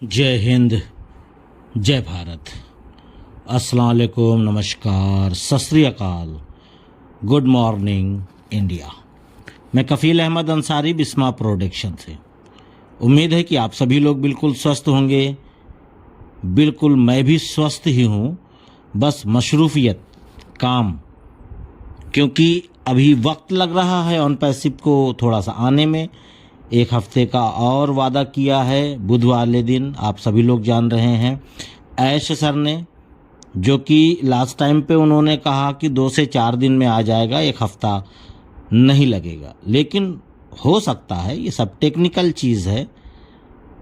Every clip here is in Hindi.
जय हिंद, जय भारत, अस्सलाम वालेकुम, नमस्कार, सत श्री अकाल, गुड मॉर्निंग इंडिया। मैं कफ़ील अहमद अंसारी, बिस्मा प्रोडक्शन से। उम्मीद है कि आप सभी लोग बिल्कुल स्वस्थ होंगे। बिल्कुल मैं भी स्वस्थ ही हूँ, बस मशरूफियत काम, क्योंकि अभी वक्त लग रहा है ऑन पैसिव को थोड़ा सा आने में। एक हफ्ते का और वादा किया है बुधवार वाले दिन, आप सभी लोग जान रहे हैं, ऐश सर ने, जो कि लास्ट टाइम पे उन्होंने कहा कि 2 से 4 दिन में आ जाएगा, एक हफ्ता नहीं लगेगा। लेकिन हो सकता है, ये सब टेक्निकल चीज़ है।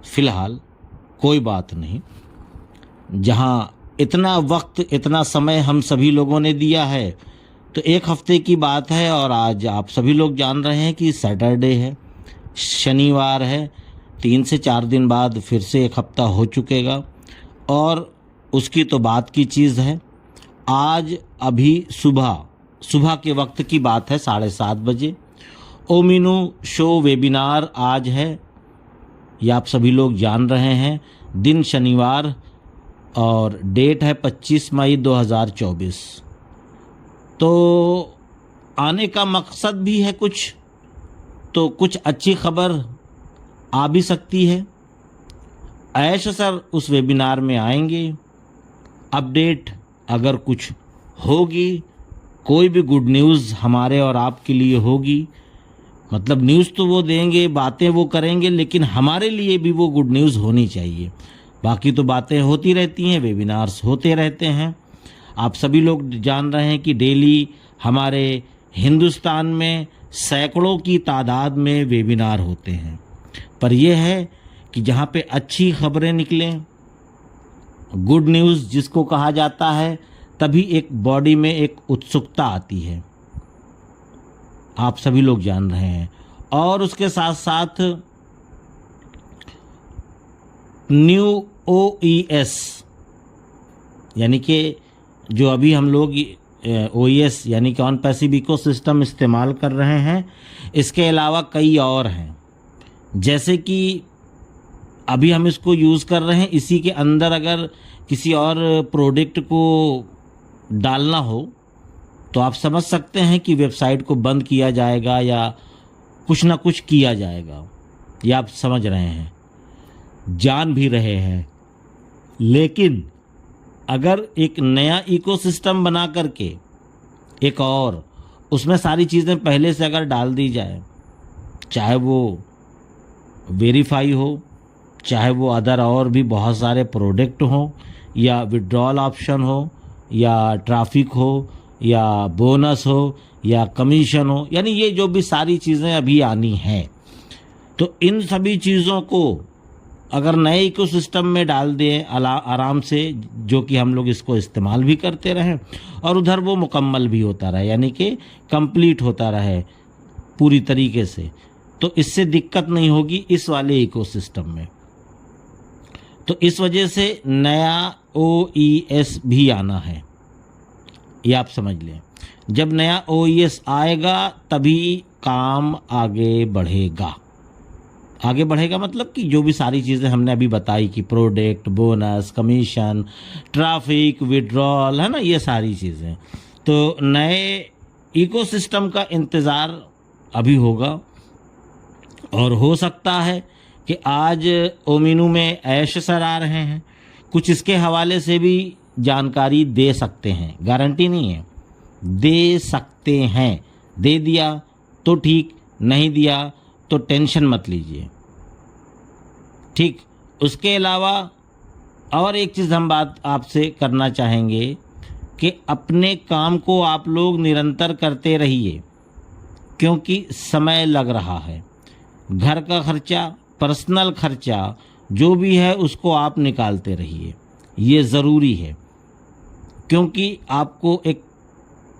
फ़िलहाल कोई बात नहीं, जहाँ इतना वक्त इतना समय हम सभी लोगों ने दिया है तो एक हफ्ते की बात है। और आज आप सभी लोग जान रहे हैं कि सैटरडे है, शनिवार है, 3 से 4 दिन बाद फिर से एक हफ्ता हो चुकेगा। और उसकी तो बात की चीज़ है। आज अभी सुबह के वक्त की बात है, 7:30 बजे ओमिनू शो वेबिनार आज है, ये आप सभी लोग जान रहे हैं। दिन शनिवार और डेट है 25 मई 2024। तो आने का मकसद भी है कुछ, तो कुछ अच्छी खबर आ भी सकती है। ऐश सर उस वेबिनार में आएंगे, अपडेट अगर कुछ होगी, कोई भी गुड न्यूज़ हमारे और आपके लिए होगी, मतलब न्यूज़ तो वो देंगे, बातें वो करेंगे, लेकिन हमारे लिए भी वो गुड न्यूज़ होनी चाहिए। बाकी तो बातें होती रहती हैं, वेबिनार्स होते रहते हैं। आप सभी लोग जान रहे हैं कि डेली हमारे हिंदुस्तान में सैकड़ों की तादाद में वेबिनार होते हैं। पर यह है कि जहाँ पे अच्छी खबरें निकलें, गुड न्यूज़ जिसको कहा जाता है, तभी एक बॉडी में एक उत्सुकता आती है, आप सभी लोग जान रहे हैं। और उसके साथ साथ न्यू OES, यानी कि जो अभी हम लोग OES यानी कि ऑन पैसिव इकोसिस्टम इस्तेमाल कर रहे हैं, इसके अलावा कई और हैं। जैसे कि अभी हम इसको यूज़ कर रहे हैं, इसी के अंदर अगर किसी और प्रोडक्ट को डालना हो तो आप समझ सकते हैं कि वेबसाइट को बंद किया जाएगा या कुछ ना कुछ किया जाएगा, ये आप समझ रहे हैं, जान भी रहे हैं। लेकिन अगर एक नया इकोसिस्टम बना करके एक और उसमें सारी चीज़ें पहले से अगर डाल दी जाए, चाहे वो वेरीफाई हो, चाहे वो अदर और भी बहुत सारे प्रोडक्ट हो, या विड्रॉल ऑप्शन हो, या ट्रैफिक हो, या बोनस हो, या कमीशन हो, यानी ये जो भी सारी चीज़ें अभी आनी हैं, तो इन सभी चीज़ों को अगर नए इकोसिस्टम में डाल दें आराम से, जो कि हम लोग इसको इस्तेमाल भी करते रहें और उधर वो मुकम्मल भी होता रहे, यानी कि कंप्लीट होता रहे पूरी तरीके से, तो इससे दिक्कत नहीं होगी इस वाले इकोसिस्टम में। तो इस वजह से नया OES भी आना है, ये आप समझ लें। जब नया OES आएगा तभी काम आगे बढ़ेगा। आगे बढ़ेगा मतलब कि जो भी सारी चीज़ें हमने अभी बताई कि product, bonus, commission, traffic, withdrawal, है ना, ये सारी चीज़ें, तो नए इकोसिस्टम का इंतज़ार अभी होगा। और हो सकता है कि आज ओमिनू में ऐश सर आ रहे हैं, कुछ इसके हवाले से भी जानकारी दे सकते हैं, गारंटी नहीं है, दे सकते हैं। दे दिया तो ठीक, नहीं दिया तो टेंशन मत लीजिए, ठीक। उसके अलावा और एक चीज़ हम बात आपसे करना चाहेंगे कि अपने काम को आप लोग निरंतर करते रहिए, क्योंकि समय लग रहा है। घर का खर्चा, पर्सनल खर्चा जो भी है उसको आप निकालते रहिए, ये ज़रूरी है। क्योंकि आपको एक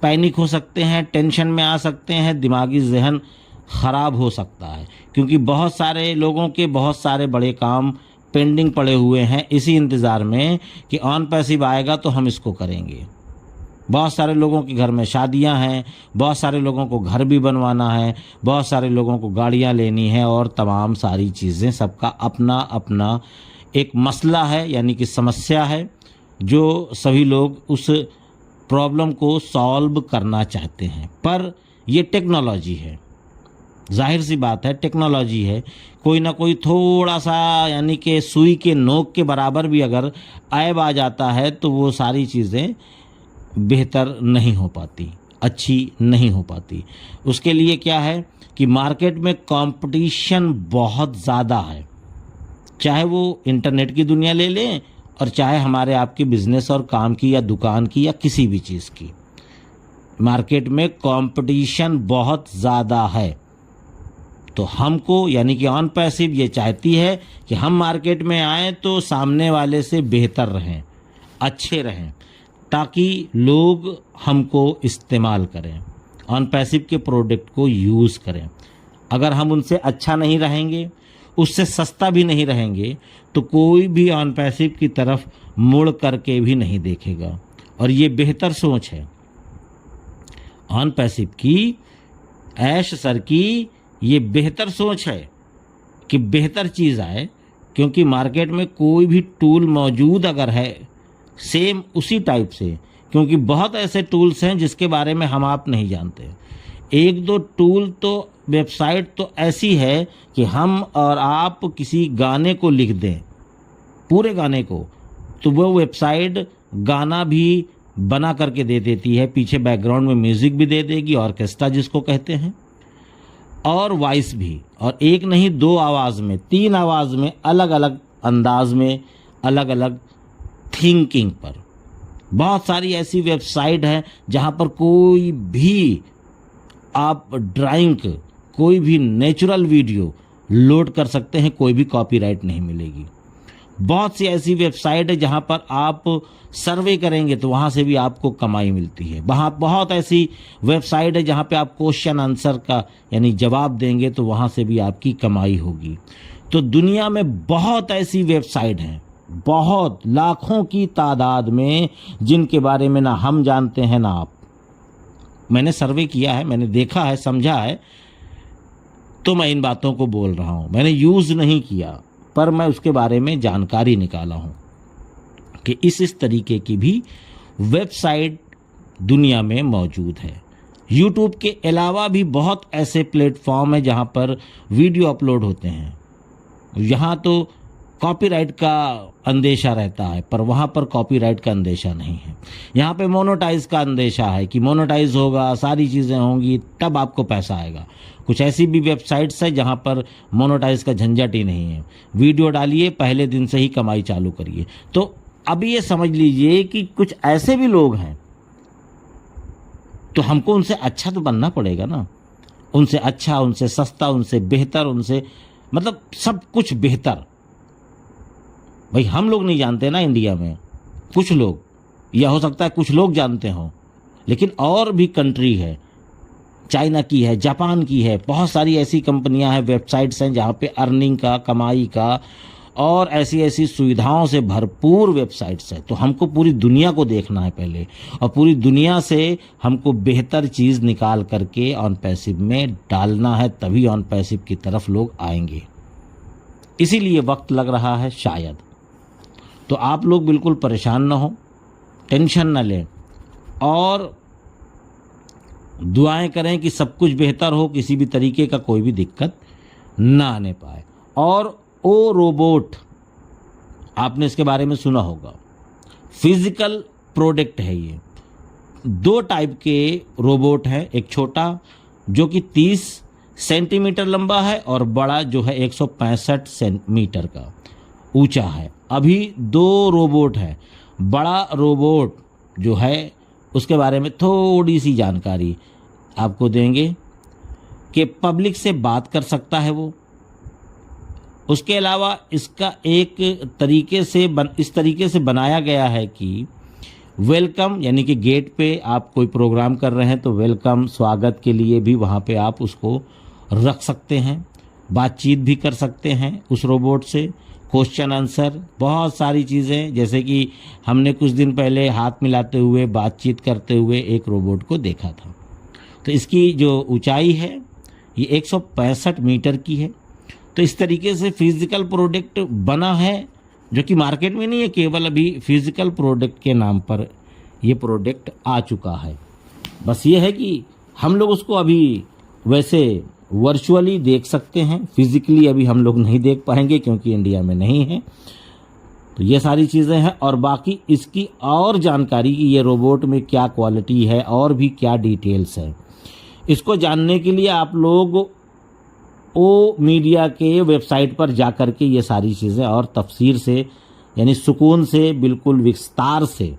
पैनिक हो सकते हैं, टेंशन में आ सकते हैं, दिमागी जहन ख़राब हो सकता है, क्योंकि बहुत सारे लोगों के बहुत सारे बड़े काम पेंडिंग पड़े हुए हैं इसी इंतज़ार में कि ऑन पैसिव आएगा तो हम इसको करेंगे। बहुत सारे लोगों के घर में शादियां हैं, बहुत सारे लोगों को घर भी बनवाना है, बहुत सारे लोगों को गाड़ियां लेनी है, और तमाम सारी चीज़ें, सबका अपना अपना एक मसला है यानी कि समस्या है जो सभी लोग उस प्रॉब्लम को सॉल्व करना चाहते हैं। पर ये टेक्नोलॉजी है, जाहिर सी बात है टेक्नोलॉजी है, कोई ना कोई थोड़ा सा यानी कि सुई के नोक के बराबर भी अगर ऐब आ जाता है तो वो सारी चीज़ें बेहतर नहीं हो पाती, अच्छी नहीं हो पाती। उसके लिए क्या है कि मार्केट में कंपटीशन बहुत ज़्यादा है, चाहे वो इंटरनेट की दुनिया ले लें और चाहे हमारे आपके बिजनेस और काम की या दुकान की या किसी भी चीज़ की, मार्केट में कंपटीशन बहुत ज़्यादा है। तो हमको यानी कि ऑन पैसिव ये चाहती है कि हम मार्केट में आएँ तो सामने वाले से बेहतर रहें, अच्छे रहें, ताकि लोग हमको इस्तेमाल करें, ऑन पैसिव के प्रोडक्ट को यूज़ करें। अगर हम उनसे अच्छा नहीं रहेंगे, उससे सस्ता भी नहीं रहेंगे, तो कोई भी ऑन पैसिव की तरफ मुड़ करके भी नहीं देखेगा। और ये बेहतर सोच है ऑन पैसिव की, ऐश सर की, ये बेहतर सोच है कि बेहतर चीज़ आए, क्योंकि मार्केट में कोई भी टूल मौजूद अगर है सेम उसी टाइप से, क्योंकि बहुत ऐसे टूल्स हैं जिसके बारे में हम आप नहीं जानते। एक दो टूल तो वेबसाइट तो ऐसी है कि हम और आप किसी गाने को लिख दें, पूरे गाने को, तो वो वेबसाइट गाना भी बना करके दे देती है, पीछे बैकग्राउंड में म्यूज़िक भी दे देगी, ऑर्केस्ट्रा जिसको कहते हैं, और वॉइस भी, और एक नहीं दो आवाज़ में, तीन आवाज़ में, अलग अलग अंदाज में, अलग अलग थिंकिंग पर। बहुत सारी ऐसी वेबसाइट हैं जहाँ पर कोई भी आप ड्राइंग, कोई भी नेचुरल वीडियो लोड कर सकते हैं, कोई भी कॉपीराइट नहीं मिलेगी। बहुत सी ऐसी वेबसाइट है जहाँ पर आप सर्वे करेंगे तो वहाँ से भी आपको कमाई मिलती है। वहाँ बहुत ऐसी वेबसाइट है जहाँ पे आप क्वेश्चन आंसर का यानी जवाब देंगे तो वहाँ से भी आपकी कमाई होगी। तो दुनिया में बहुत ऐसी वेबसाइट हैं, बहुत लाखों की तादाद में, जिनके बारे में ना हम जानते हैं ना आप। मैंने सर्वे किया है, मैंने देखा है, समझा है, तो मैं इन बातों को बोल रहा हूँ। मैंने यूज़ नहीं किया, पर मैं उसके बारे में जानकारी निकाला हूँ कि इस तरीके की भी वेबसाइट दुनिया में मौजूद है। यूट्यूब के अलावा भी बहुत ऐसे प्लेटफॉर्म हैं जहाँ पर वीडियो अपलोड होते हैं। यहाँ तो कॉपीराइट का अंदेशा रहता है, पर वहाँ पर कॉपीराइट का अंदेशा नहीं है। यहाँ पे मोनेटाइज का अंदेशा है कि मोनेटाइज होगा, सारी चीज़ें होंगी, तब आपको पैसा आएगा। कुछ ऐसी भी वेबसाइट्स है जहाँ पर मोनेटाइज का झंझट ही नहीं है, वीडियो डालिए, पहले दिन से ही कमाई चालू करिए। तो अब ये समझ लीजिए कि कुछ ऐसे भी लोग हैं, तो हमको उनसे अच्छा तो बनना पड़ेगा ना, उनसे अच्छा, उनसे सस्ता, उनसे बेहतर, उनसे मतलब सब कुछ बेहतर। भाई हम लोग नहीं जानते ना इंडिया में, कुछ लोग, या हो सकता है कुछ लोग जानते हों, लेकिन और भी कंट्री है, चाइना की है, जापान की है, बहुत सारी ऐसी कंपनियां हैं, वेबसाइट्स हैं जहाँ पे अर्निंग का, कमाई का और ऐसी ऐसी सुविधाओं से भरपूर वेबसाइट्स हैं। तो हमको पूरी दुनिया को देखना है पहले, और पूरी दुनिया से हमको बेहतर चीज़ निकाल करके ऑन पैसिव में डालना है, तभी ऑन पैसिव की तरफ लोग आएंगे। इसीलिए वक्त लग रहा है शायद। तो आप लोग बिल्कुल परेशान ना हो, टेंशन ना लें, और दुआएं करें कि सब कुछ बेहतर हो, किसी भी तरीके का कोई भी दिक्कत ना आने पाए। और ओ रोबोट, आपने इसके बारे में सुना होगा, फिजिकल प्रोडक्ट है ये। दो टाइप के रोबोट हैं, एक छोटा जो कि 30 सेंटीमीटर लंबा है और बड़ा जो है 165 सेंटीमीटर का ऊंचा है। अभी दो रोबोट हैं। बड़ा रोबोट जो है उसके बारे में थोड़ी सी जानकारी आपको देंगे कि पब्लिक से बात कर सकता है वो। उसके अलावा इसका एक तरीके से इस तरीके से बनाया गया है कि वेलकम, यानी कि गेट पे आप कोई प्रोग्राम कर रहे हैं तो वेलकम, स्वागत के लिए भी वहाँ पे आप उसको रख सकते हैं, बातचीत भी कर सकते हैं उस रोबोट से, क्वेश्चन आंसर, बहुत सारी चीज़ें। जैसे कि हमने कुछ दिन पहले हाथ मिलाते हुए, बातचीत करते हुए एक रोबोट को देखा था। तो इसकी जो ऊंचाई है ये 165 मीटर की है। तो इस तरीके से फिजिकल प्रोडक्ट बना है जो कि मार्केट में नहीं है, केवल अभी फिजिकल प्रोडक्ट के नाम पर ये प्रोडक्ट आ चुका है। बस ये है कि हम लोग उसको अभी वैसे वर्चुअली देख सकते हैं, फिजिकली अभी हम लोग नहीं देख पाएंगे क्योंकि इंडिया में नहीं है। तो ये सारी चीज़ें हैं, और बाकी इसकी और जानकारी कि ये रोबोट में क्या क्वालिटी है और भी क्या डिटेल्स है, इसको जानने के लिए आप लोग ओ मीडिया के वेबसाइट पर जा कर के ये सारी चीज़ें और तफसीर से यानी सुकून से बिल्कुल विस्तार से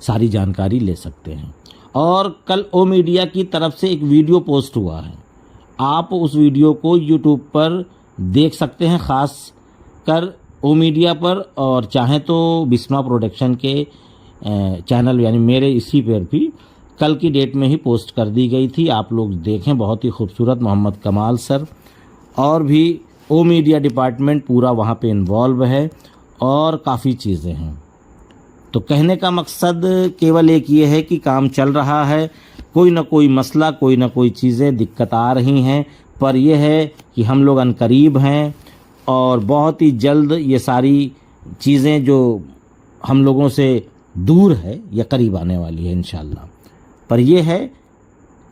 सारी जानकारी ले सकते हैं। और कल ओ मीडिया की तरफ से एक वीडियो पोस्ट हुआ है, आप उस वीडियो को यूट्यूब पर देख सकते हैं, ख़ास कर ओ मीडिया पर, और चाहें तो बिस्मा प्रोडक्शन के चैनल यानी मेरे इसी पर भी कल की डेट में ही पोस्ट कर दी गई थी। आप लोग देखें, बहुत ही खूबसूरत मोहम्मद कमाल सर और भी ओ मीडिया डिपार्टमेंट पूरा वहाँ पे इन्वॉल्व है और काफ़ी चीज़ें हैं। तो कहने का मकसद केवल एक ये है कि काम चल रहा है, कोई ना कोई मसला, कोई ना कोई चीज़ें दिक्कत आ रही हैं, पर यह है कि हम लोग अनकरीब हैं और बहुत ही जल्द ये सारी चीज़ें जो हम लोगों से दूर है या करीब आने वाली है इंशाल्लाह। पर यह है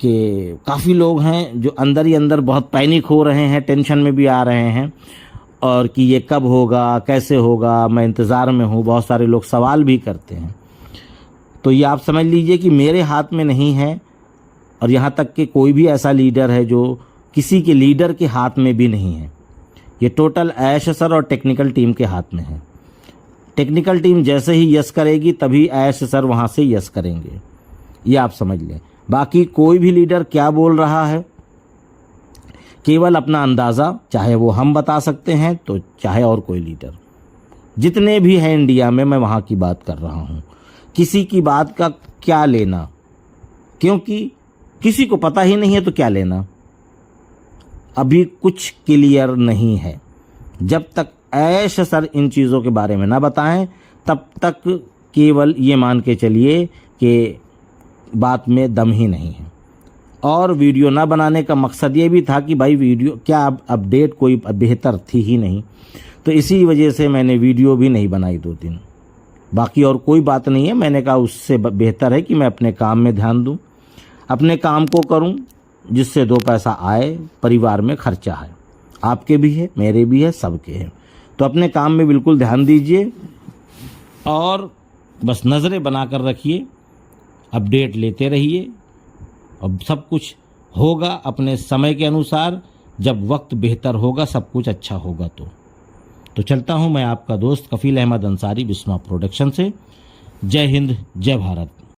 कि काफ़ी लोग हैं जो अंदर ही अंदर बहुत पैनिक हो रहे हैं, टेंशन में भी आ रहे हैं, और कि ये कब होगा, कैसे होगा, मैं इंतज़ार में हूँ। बहुत सारे लोग सवाल भी करते हैं। तो ये आप समझ लीजिए कि मेरे हाथ में नहीं है, और यहाँ तक कि कोई भी ऐसा लीडर है जो किसी के लीडर के हाथ में भी नहीं है। ये टोटल ऐश सर और टेक्निकल टीम के हाथ में है। टेक्निकल टीम जैसे ही यस करेगी तभी ऐश सर वहाँ से यस करेंगे, ये आप समझ लें। बाकी कोई भी लीडर क्या बोल रहा है, केवल अपना अंदाज़ा, चाहे वो हम बता सकते हैं तो चाहे और कोई लीडर, जितने भी हैं इंडिया में, मैं वहाँ की बात कर रहा हूँ। किसी की बात का क्या लेना, क्योंकि किसी को पता ही नहीं है तो क्या लेना। अभी कुछ क्लियर नहीं है। जब तक ऐश सर इन चीज़ों के बारे में ना बताएं तब तक केवल ये मान के चलिए कि बात में दम ही नहीं है। और वीडियो ना बनाने का मकसद ये भी था कि भाई वीडियो क्या अपडेट कोई बेहतर थी ही नहीं, तो इसी वजह से मैंने वीडियो भी नहीं बनाई 2 दिन। बाकी और कोई बात नहीं है। मैंने कहा उससे बेहतर है कि मैं अपने काम में ध्यान दूं, अपने काम को करूं, जिससे 2 पैसा आए, परिवार में खर्चा है, आपके भी है, मेरे भी है, सबके है। तो अपने काम में बिल्कुल ध्यान दीजिए और बस नज़रें बना कर रखिए, अपडेट लेते रहिए, और सब कुछ होगा अपने समय के अनुसार। जब वक्त बेहतर होगा, सब कुछ अच्छा होगा। तो चलता हूँ मैं, आपका दोस्त कफील अहमद अंसारी, बिस्मा प्रोडक्शन से। जय हिंद, जय भारत।